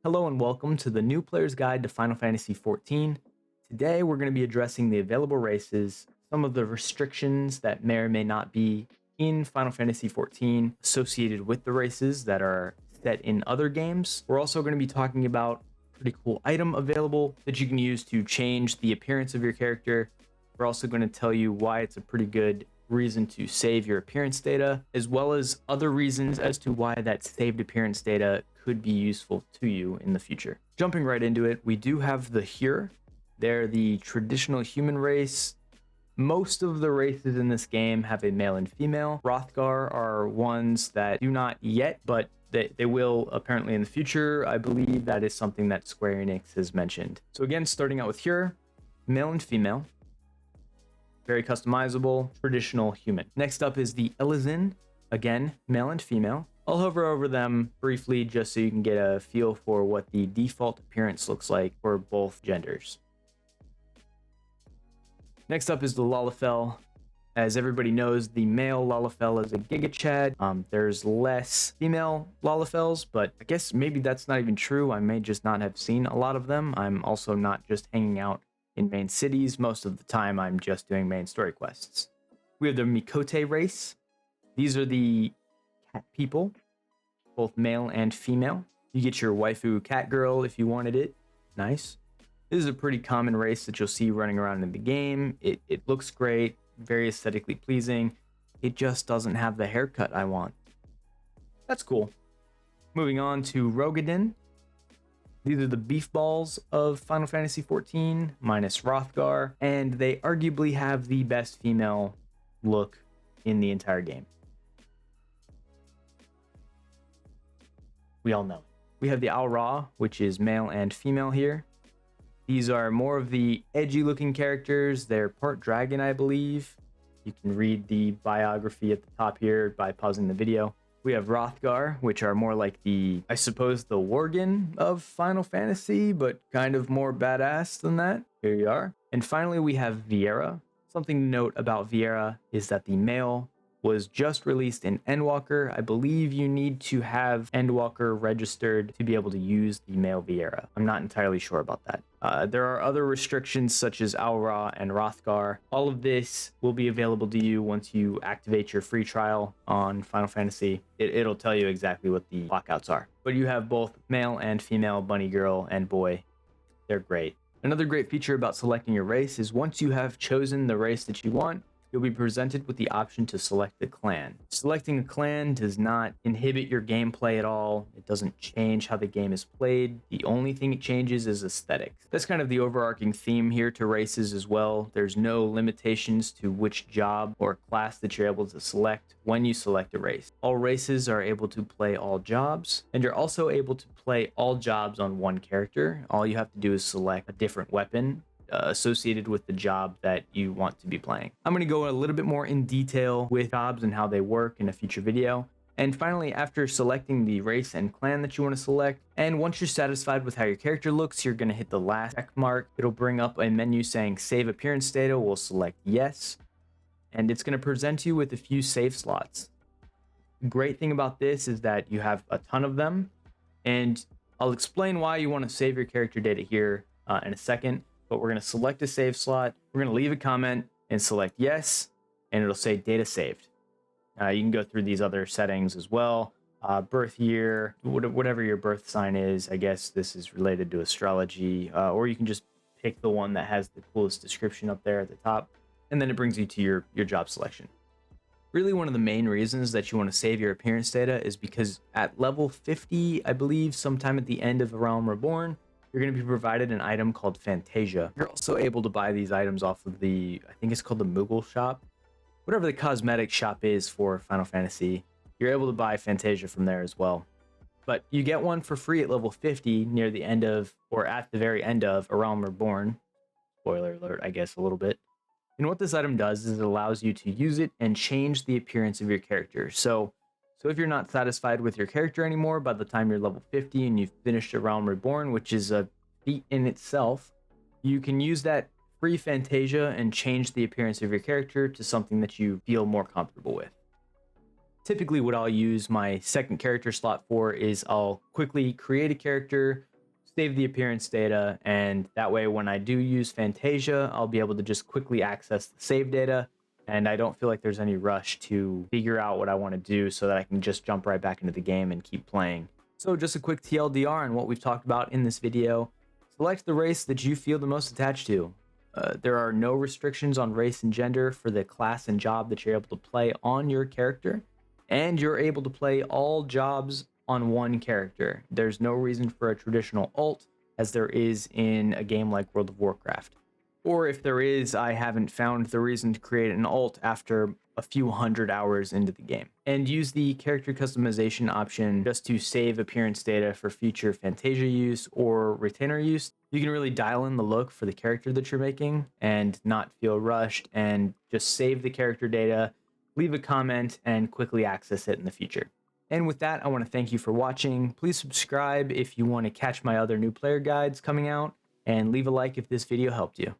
Hello and welcome to the New Player's Guide to Final Fantasy XIV. Today we're going to be addressing the available races, some of the restrictions that may or may not be in Final Fantasy XIV associated with the races that are set in other games. We're also going to be talking about a pretty cool item available that you can use to change the appearance of your character. We're also going to tell you why it's a pretty good reason to save your appearance data, as well as other reasons as to why that saved appearance data could be useful to you in the future. Jumping right into it, we do have the Hyur. They're the traditional human race. Most of the races in this game have a male and female. Hrothgar are ones that do not yet, but they will apparently in the future. I believe that is something that Square Enix has mentioned. So again, starting out with Hyur, male and female. Very customizable, traditional human. Next up is the Elizin. Again, male and female. I'll hover over them briefly just so you can get a feel for what the default appearance looks like for both genders. Next up is the Lalalafell. As everybody knows, the male Lalalafell is a Giga Chad. There's less female Lalafells, but I guess maybe that's not even true. I may just not have seen a lot of them. I'm also not just hanging out in main cities. Most of the time, I'm just doing main story quests. We have the Mikote race. These are the cat people, both male and female. You get your waifu cat girl if you wanted it. Nice. This is a pretty common race that you'll see running around in the game. It looks great, very aesthetically pleasing. It just doesn't have the haircut I want. That's cool. Moving on to Rogadin. These are the beef balls of Final Fantasy XIV, minus Hrothgar, and they arguably have the best female look in the entire game. We all know. We have the Aura, which is male and female here. These are more of the edgy looking characters. They're part dragon, I believe. You can read the biography at the top here by pausing the video. We have Hrothgar, which are more like the, I suppose, the Worgen of Final Fantasy, but kind of more badass than that. Here you are. And finally, we have Viera. Something to note about Viera is that the male was just released in Endwalker. I believe you need to have Endwalker registered to be able to use the male Viera. I'm not entirely sure about that. There are other restrictions such as Aura and Hrothgar. All of this will be available to you once you activate your free trial on Final Fantasy. It'll tell you exactly what the lockouts are. But you have both male and female bunny girl and boy. They're great. Another great feature about selecting your race is once you have chosen the race that you want, you'll be presented with the option to select a clan. Selecting a clan does not inhibit your gameplay at all. It doesn't change how the game is played. The only thing it changes is aesthetics. That's kind of the overarching theme here to races as well. There's no limitations to which job or class that you're able to select when you select a race. All races are able to play all jobs, and you're also able to play all jobs on one character. All you have to do is select a different weapon associated with the job that you want to be playing. I'm going to go a little bit more in detail with jobs and how they work in a future video. And finally, after selecting the race and clan that you want to select, and once you're satisfied with how your character looks, you're going to hit the last check mark. It'll bring up a menu saying save appearance data. We'll select yes, and it's going to present you with a few save slots. The great thing about this is that you have a ton of them, and I'll explain why you want to save your character data here in a second. But we're going to select a save slot. We're going to leave a comment and select yes, and it'll say data saved. You can go through these other settings as well. Birth year, whatever your birth sign is. I guess this is related to astrology, or you can just pick the one that has the coolest description up there at the top, and then it brings you to your job selection. Really, one of the main reasons that you want to save your appearance data is because at level 50, I believe, sometime at the end of A Realm Reborn, you're going to be provided an item called Fantasia. You're also able to buy these items off of I think it's called the Moogle shop. Whatever the cosmetic shop is for Final Fantasy, you're able to buy Fantasia from there as well. But you get one for free at level 50 near the end of, or at the very end of, A Realm Reborn. Spoiler alert, I guess, a little bit. And what this item does is it allows you to use it and change the appearance of your character. So if you're not satisfied with your character anymore by the time you're level 50 and you've finished A Realm Reborn, which is a feat in itself, you can use that free Fantasia and change the appearance of your character to something that you feel more comfortable with. Typically what I'll use my second character slot for is I'll quickly create a character, save the appearance data, and that way when I do use Fantasia, I'll be able to just quickly access the save data, and I don't feel like there's any rush to figure out what I want to do so that I can just jump right back into the game and keep playing. So just a quick TLDR on what we've talked about in this video. Select the race that you feel the most attached to. There are no restrictions on race and gender for the class and job that you're able to play on your character, and you're able to play all jobs on one character. There's no reason for a traditional alt as there is in a game like World of Warcraft. Or if there is, I haven't found the reason to create an alt after a few hundred hours into the game. And use the character customization option just to save appearance data for future Fantasia use or retainer use. You can really dial in the look for the character that you're making and not feel rushed, and just save the character data, leave a comment, and quickly access it in the future. And with that, I want to thank you for watching. Please subscribe if you want to catch my other new player guides coming out, and leave a like if this video helped you.